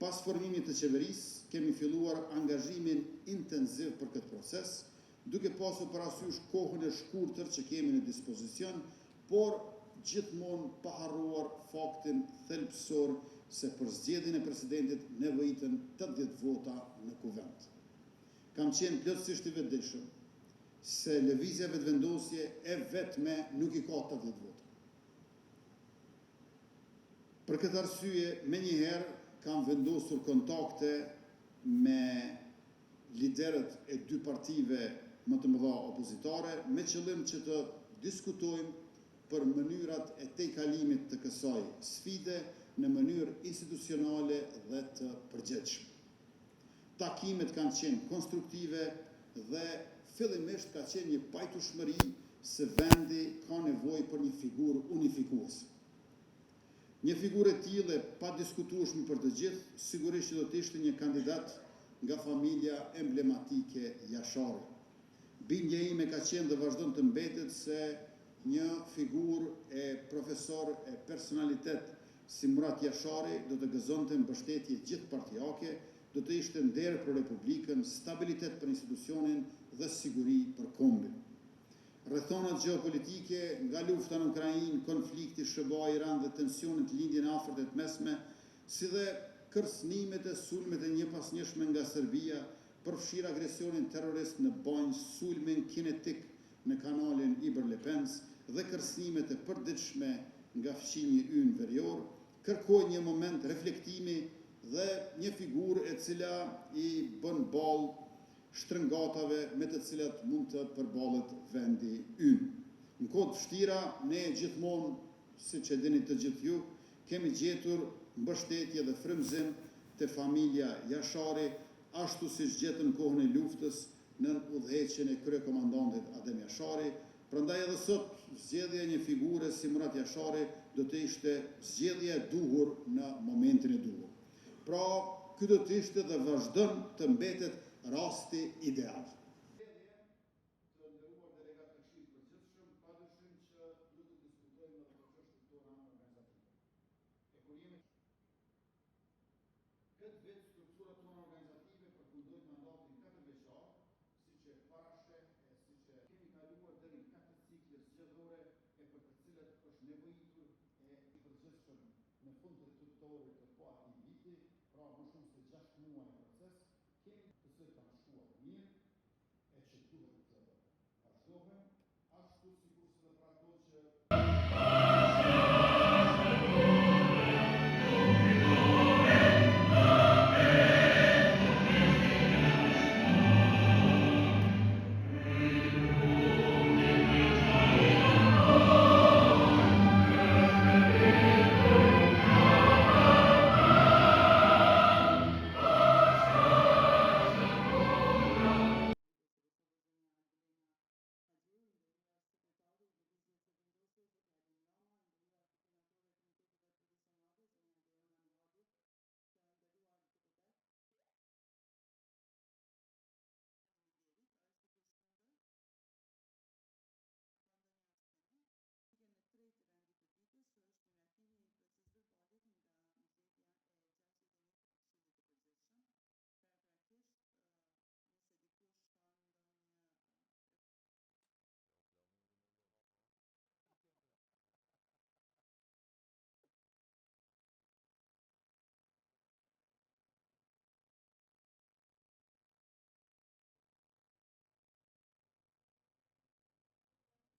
Pas formimit të qeverisë, kemi filluar angazhimin intenziv për këtë proces, duke pasur parasysh kohën e shkurtër që kemi në dispozicion, por gjithmonë pa harruar faktin thelbësor se për zgjedhjen e presidentit nevojiten 80 vota në kuvend. Kam qenë plotësisht i vetëdijshëm se lëvizja vetëvendosje e vetme nuk i ka 80 vota. Për këtë arsye, menjëherë kam vendosur kontakte me liderët e dy partive më të mëdha opozitare me qëllim që të diskutojmë për mënyrat e tejkalimit të kësaj sfide në mënyrë institucionale dhe të përgjithshme. Takimet kanë qenë konstruktive dhe fillimisht ka qenë një pajtueshmëri se vendi ka nevojë për një figurë unifikuese. Një figurë e tillë pa diskutueshme për të gjithë, sigurisht që do të ishte një kandidat nga familja emblematike Jashari. Bindja ime ka qenë dhe vazhdon të mbetet se një figurë e profesor e personalitet si Murat Jashari do të gëzonte mbështetje gjithpartijake, do të ishte nder për Republikën, stabilitet për institucionin dhe siguri për kombin. Rrethonat gjeopolitike, nga lufta në Ukrainë, konflikti SBA-Iran dhe tensionet lindjen e afërt e të mesme, si dhe kërcënimet e sulmet e njëpasnjëshme nga Serbia, përfshir agresionin terrorist në Banjë, sulmin kinetik në kanalin Iber-Lepens dhe kërcënimet e përditshme nga fqinji ynë verior, kërkoj një moment reflektimi dhe një figurë e cila i bën ballë shtrëngatave me të cilat mund të përballet vendi ynë. Në kohë të vështira, ne gjithmonë, siç e dini të gjithë ju, kemi gjetur mbështetje dhe frymëzim te familja Jashari, ashtu siç gjetëm kohën e luftës në udhëheqjen e kryekomandantit Adem Jashari. Prandaj edhe sot zgjedhja e një figure si Murat Jashari do të ishte zgjedhja e duhur në momentin e duhur. Pra, ky do të ishte dhe vazhdon të mbetet rasti ideal. Të nderuar delegat të Këshillit të Përgjithshëm, padyshim që duhet të diskutojmë edhe për çështjet tona organizative. E kur jemi këtë vit strukturat tona organizative përfundojnë mandatin 4 vjeçar, siç e parasheh e siç e kemi kaluar deri në 4 cikle zgjedhore e për të cilat është nevojitur e i përgjithshëm në fund të tuttorit të po atij viti, pra më shumë se 6 muaj proces, kemi të cilët kanë shkuar mirë e që duhet të vazhdojmë